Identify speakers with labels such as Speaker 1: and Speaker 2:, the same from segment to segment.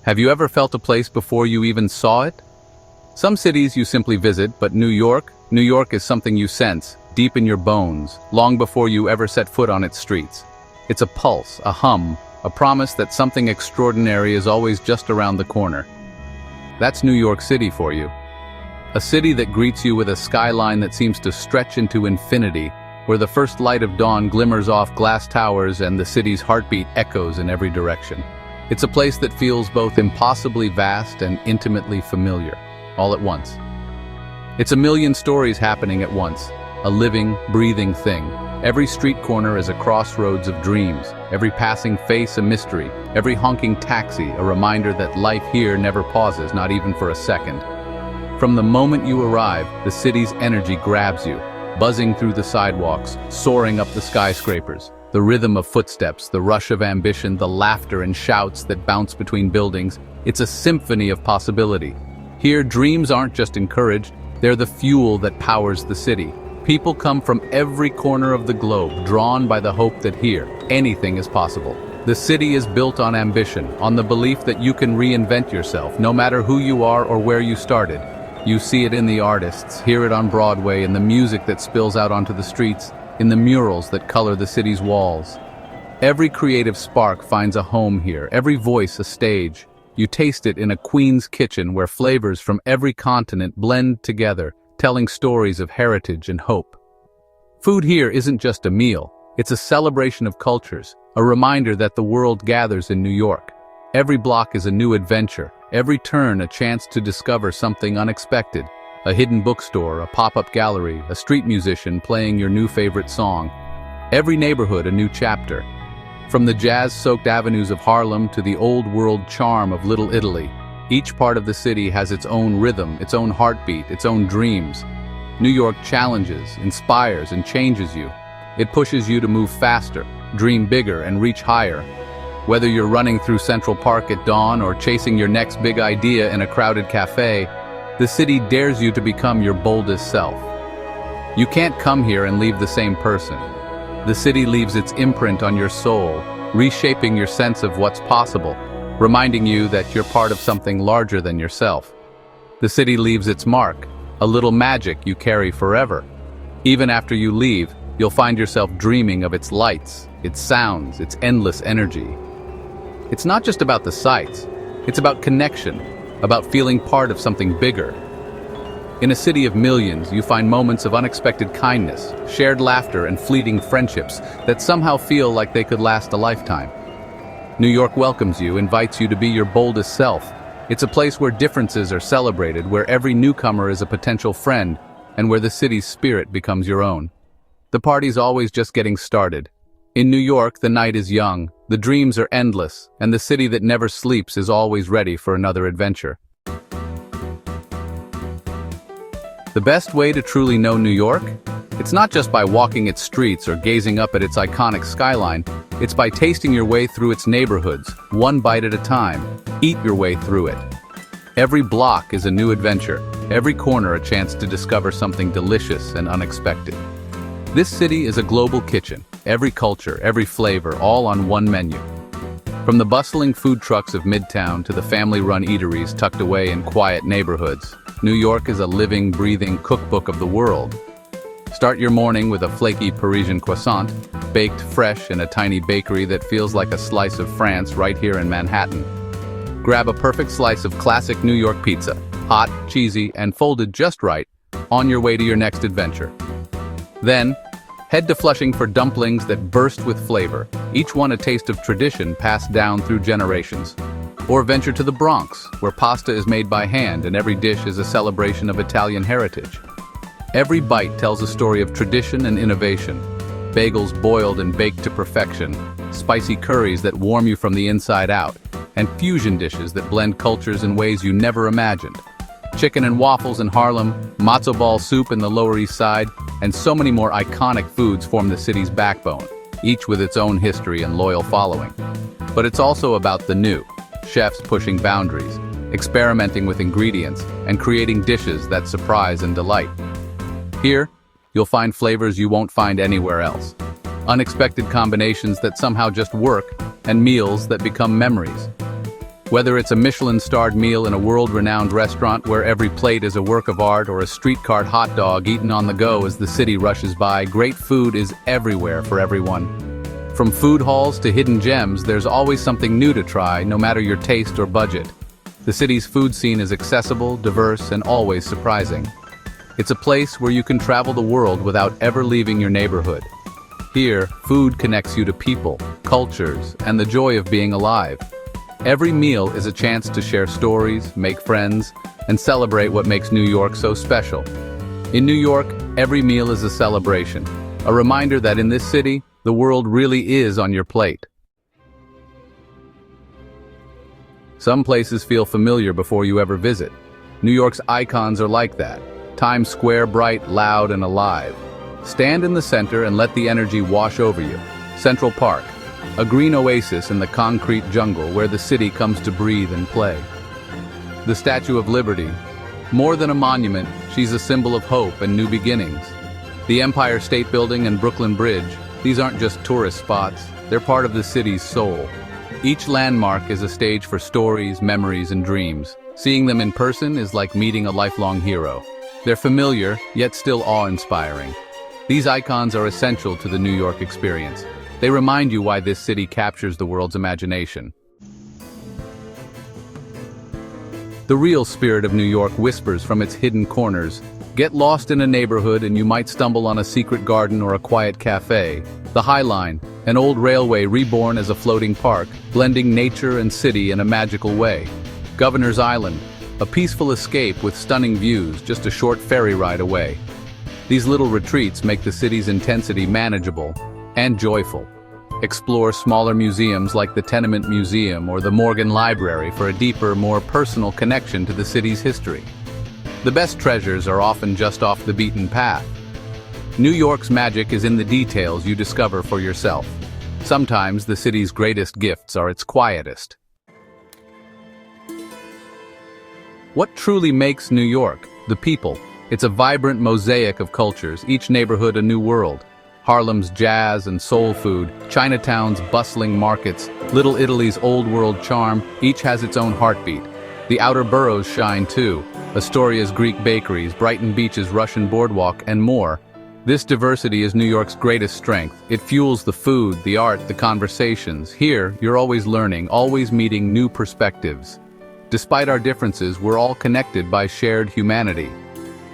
Speaker 1: Have you ever felt a place before you even saw it? Some cities you simply visit, but New York is something you sense, deep in your bones, long before you ever set foot on its streets. It's a pulse, a hum, a promise that something extraordinary is always just around the corner. That's New York City for you. A city that greets you with a skyline that seems to stretch into infinity, where the first light of dawn glimmers off glass towers and the city's heartbeat echoes in every direction. It's a place that feels both impossibly vast and intimately familiar, all at once. It's a million stories happening at once, a living, breathing thing. Every street corner is a crossroads of dreams, every passing face a mystery, every honking taxi a reminder that life here never pauses, not even for a second. From the moment you arrive, the city's energy grabs you, buzzing through the sidewalks, soaring up the skyscrapers. The rhythm of footsteps, the rush of ambition, the laughter and shouts that bounce between buildings. It's a symphony of possibility. Here, dreams aren't just encouraged, they're the fuel that powers the city. People come from every corner of the globe, drawn by the hope that here, anything is possible. The city is built on ambition, on the belief that you can reinvent yourself, no matter who you are or where you started. You see it in the artists, hear it on Broadway, in the music that spills out onto the streets, in the murals that color the city's walls. Every creative spark finds a home here, every voice a stage. You taste it in a queen's kitchen where flavors from every continent blend together, telling stories of heritage and hope. Food here isn't just a meal, it's a celebration of cultures, a reminder that the world gathers in New York. Every block is a new adventure, every turn a chance to discover something unexpected. A hidden bookstore, a pop-up gallery, a street musician playing your new favorite song. Every neighborhood a new chapter. From the jazz-soaked avenues of Harlem to the old-world charm of Little Italy, each part of the city has its own rhythm, its own heartbeat, its own dreams. New York challenges, inspires, and changes you. It pushes you to move faster, dream bigger, and reach higher. Whether you're running through Central Park at dawn or chasing your next big idea in a crowded cafe, the city dares you to become your boldest self. You can't come here and leave the same person. The city leaves its imprint on your soul, reshaping your sense of what's possible, reminding you that you're part of something larger than yourself. The city leaves its mark, a little magic you carry forever. Even after you leave, you'll find yourself dreaming of its lights, its sounds, its endless energy. It's not just about the sights, it's about connection, about feeling part of something bigger. In a city of millions, you find moments of unexpected kindness, shared laughter, and fleeting friendships that somehow feel like they could last a lifetime. New York welcomes you, invites you to be your boldest self. It's a place where differences are celebrated, where every newcomer is a potential friend, and where the city's spirit becomes your own. The party's always just getting started. In New York, the night is young, the dreams are endless, and the city that never sleeps is always ready for another adventure. The best way to truly know New York? It's not just by walking its streets or gazing up at its iconic skyline, it's by tasting your way through its neighborhoods, one bite at a time. Eat your way through it. Every block is a new adventure, every corner a chance to discover something delicious and unexpected. This city is a global kitchen, every culture, every flavor, all on one menu. From the bustling food trucks of Midtown to the family-run eateries tucked away in quiet neighborhoods, New York is a living, breathing cookbook of the world. Start your morning with a flaky Parisian croissant, baked fresh in a tiny bakery that feels like a slice of France right here in Manhattan. Grab a perfect slice of classic New York pizza, hot, cheesy, and folded just right, on your way to your next adventure. Then, head to Flushing for dumplings that burst with flavor, each one a taste of tradition passed down through generations. Or venture to the Bronx, where pasta is made by hand and every dish is a celebration of Italian heritage. Every bite tells a story of tradition and innovation. Bagels boiled and baked to perfection, spicy curries that warm you from the inside out, and fusion dishes that blend cultures in ways you never imagined. Chicken and waffles in Harlem, matzo ball soup in the Lower East Side, and so many more iconic foods form the city's backbone, each with its own history and loyal following. But it's also about the new, chefs pushing boundaries, experimenting with ingredients, and creating dishes that surprise and delight. Here, you'll find flavors you won't find anywhere else, unexpected combinations that somehow just work, and meals that become memories. Whether it's a Michelin-starred meal in a world-renowned restaurant where every plate is a work of art, or a street-cart hot dog eaten on the go as the city rushes by, great food is everywhere for everyone. From food halls to hidden gems, there's always something new to try, no matter your taste or budget. The city's food scene is accessible, diverse, and always surprising. It's a place where you can travel the world without ever leaving your neighborhood. Here, food connects you to people, cultures, and the joy of being alive. Every meal is a chance to share stories, make friends, and celebrate what makes New York so special. In New York, every meal is a celebration, a reminder that in this city, the world really is on your plate. Some places feel familiar before you ever visit. New York's icons are like that. Times Square, bright, loud, and alive. Stand in the center and let the energy wash over you. Central Park, a green oasis in the concrete jungle where the city comes to breathe and play. The Statue of Liberty. More than a monument, she's a symbol of hope and new beginnings. The Empire State Building and Brooklyn Bridge, these aren't just tourist spots, they're part of the city's soul. Each landmark is a stage for stories, memories, and dreams. Seeing them in person is like meeting a lifelong hero. They're familiar, yet still awe-inspiring. These icons are essential to the New York experience. They remind you why this city captures the world's imagination. The real spirit of New York whispers from its hidden corners. Get lost in a neighborhood and you might stumble on a secret garden or a quiet cafe. The High Line, an old railway reborn as a floating park, blending nature and city in a magical way. Governor's Island, a peaceful escape with stunning views just a short ferry ride away. These little retreats make the city's intensity manageable and joyful. Explore smaller museums like the Tenement Museum or the Morgan Library for a deeper, more personal connection to the city's history. The best treasures are often just off the beaten path. New York's magic is in the details you discover for yourself. Sometimes the city's greatest gifts are its quietest. What truly makes New York? The people. It's a vibrant mosaic of cultures, each neighborhood a new world. Harlem's jazz and soul food, Chinatown's bustling markets, Little Italy's old-world charm, each has its own heartbeat. The outer boroughs shine too, Astoria's Greek bakeries, Brighton Beach's Russian boardwalk, and more. This diversity is New York's greatest strength. It fuels the food, the art, the conversations. Here, you're always learning, always meeting new perspectives. Despite our differences, we're all connected by shared humanity.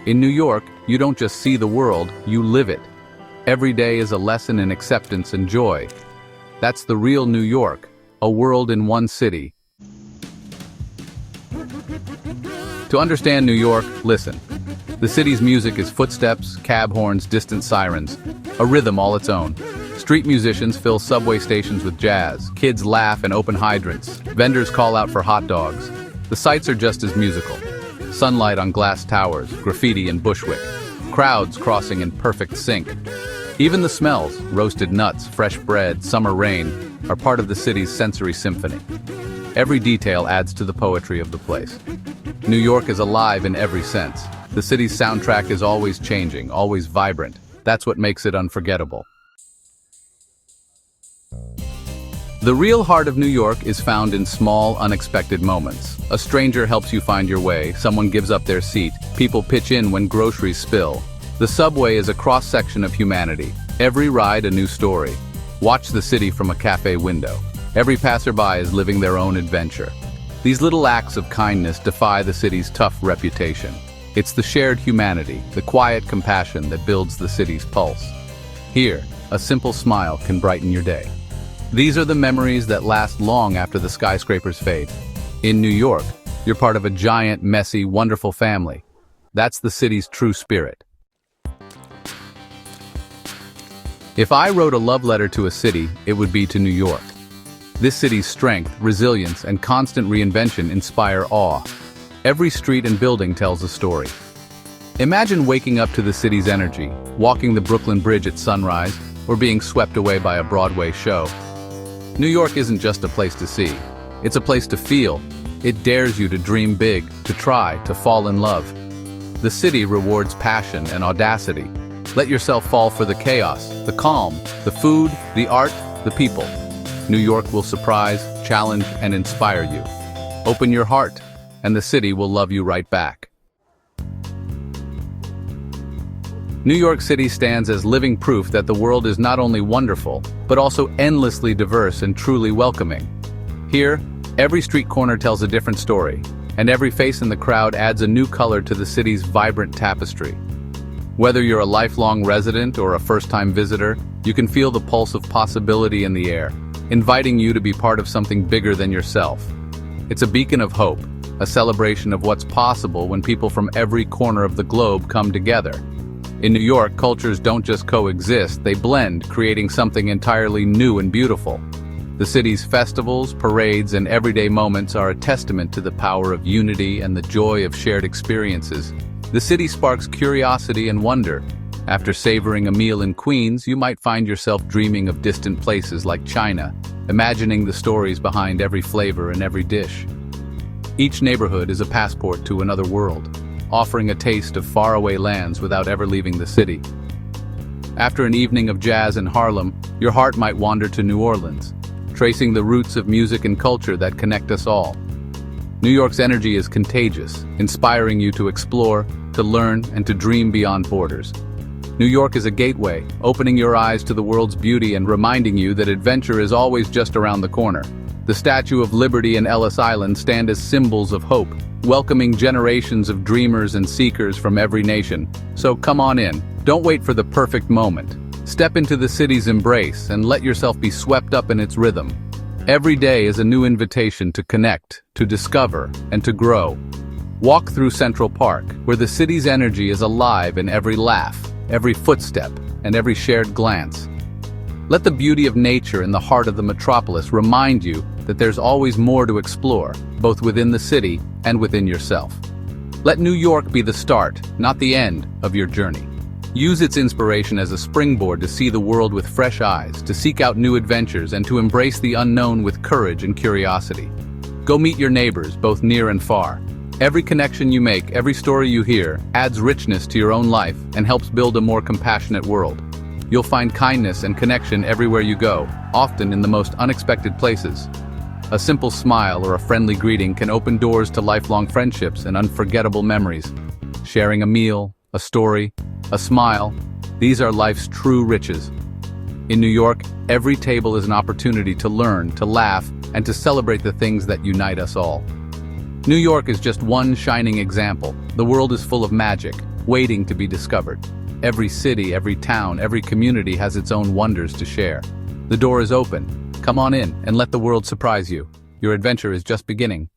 Speaker 1: In New York, you don't just see the world, you live it. Every day is a lesson in acceptance and joy. That's the real New York, a world in one city. To understand New York, listen. The city's music is footsteps, cab horns, distant sirens, a rhythm all its own. Street musicians fill subway stations with jazz, kids laugh in open hydrants, vendors call out for hot dogs. The sights are just as musical. Sunlight on glass towers, graffiti in Bushwick, crowds crossing in perfect sync. Even the smells, roasted nuts, fresh bread, summer rain, are part of the city's sensory symphony. Every detail adds to the poetry of the place. New York is alive in every sense. The city's soundtrack is always changing, always vibrant. That's what makes it unforgettable. The real heart of New York is found in small, unexpected moments. A stranger helps you find your way, someone gives up their seat, people pitch in when groceries spill. The subway is a cross-section of humanity. Every ride a new story. Watch the city from a cafe window. Every passerby is living their own adventure. These little acts of kindness defy the city's tough reputation. It's the shared humanity, the quiet compassion that builds the city's pulse. Here, a simple smile can brighten your day. These are the memories that last long after the skyscrapers fade. In New York, you're part of a giant, messy, wonderful family. That's the city's true spirit. If I wrote a love letter to a city, it would be to New York. This city's strength, resilience, and constant reinvention inspire awe. Every street and building tells a story. Imagine waking up to the city's energy, walking the Brooklyn Bridge at sunrise, or being swept away by a Broadway show. New York isn't just a place to see. It's a place to feel. It dares you to dream big, to try, to fall in love. The city rewards passion and audacity. Let yourself fall for the chaos, the calm, the food, the art, the people. New York will surprise, challenge, and inspire you. Open your heart, and the city will love you right back. New York City stands as living proof that the world is not only wonderful, but also endlessly diverse and truly welcoming. Here, every street corner tells a different story, and every face in the crowd adds a new color to the city's vibrant tapestry. Whether you're a lifelong resident or a first-time visitor, you can feel the pulse of possibility in the air, inviting you to be part of something bigger than yourself. It's a beacon of hope, a celebration of what's possible when people from every corner of the globe come together. In New York, cultures don't just coexist, they blend, creating something entirely new and beautiful. The city's festivals, parades, and everyday moments are a testament to the power of unity and the joy of shared experiences. The city sparks curiosity and wonder. After savoring a meal in Queens, you might find yourself dreaming of distant places like China, imagining the stories behind every flavor and every dish. Each neighborhood is a passport to another world, offering a taste of faraway lands without ever leaving the city. After an evening of jazz in Harlem, your heart might wander to New Orleans, tracing the roots of music and culture that connect us all. New York's energy is contagious, inspiring you to explore, to learn, and to dream beyond borders. New York is a gateway, opening your eyes to the world's beauty and reminding you that adventure is always just around the corner. The Statue of Liberty and Ellis Island stand as symbols of hope, welcoming generations of dreamers and seekers from every nation. So come on in, don't wait for the perfect moment. Step into the city's embrace and let yourself be swept up in its rhythm. Every day is a new invitation to connect, to discover, and to grow. Walk through Central Park, where the city's energy is alive in every laugh, every footstep, and every shared glance. Let the beauty of nature in the heart of the metropolis remind you that there's always more to explore, both within the city and within yourself. Let New York be the start, not the end, of your journey. Use its inspiration as a springboard to see the world with fresh eyes, to seek out new adventures, and to embrace the unknown with courage and curiosity. Go meet your neighbors, both near and far. Every connection you make, every story you hear, adds richness to your own life and helps build a more compassionate world. You'll find kindness and connection everywhere you go, often in the most unexpected places. A simple smile or a friendly greeting can open doors to lifelong friendships and unforgettable memories. Sharing a meal, a story, a smile, these are life's true riches. In New York, every table is an opportunity to learn, to laugh, and to celebrate the things that unite us all. New York is just one shining example. The world is full of magic, waiting to be discovered. Every city, every town, every community has its own wonders to share. The door is open. Come on in and let the world surprise you. Your adventure is just beginning.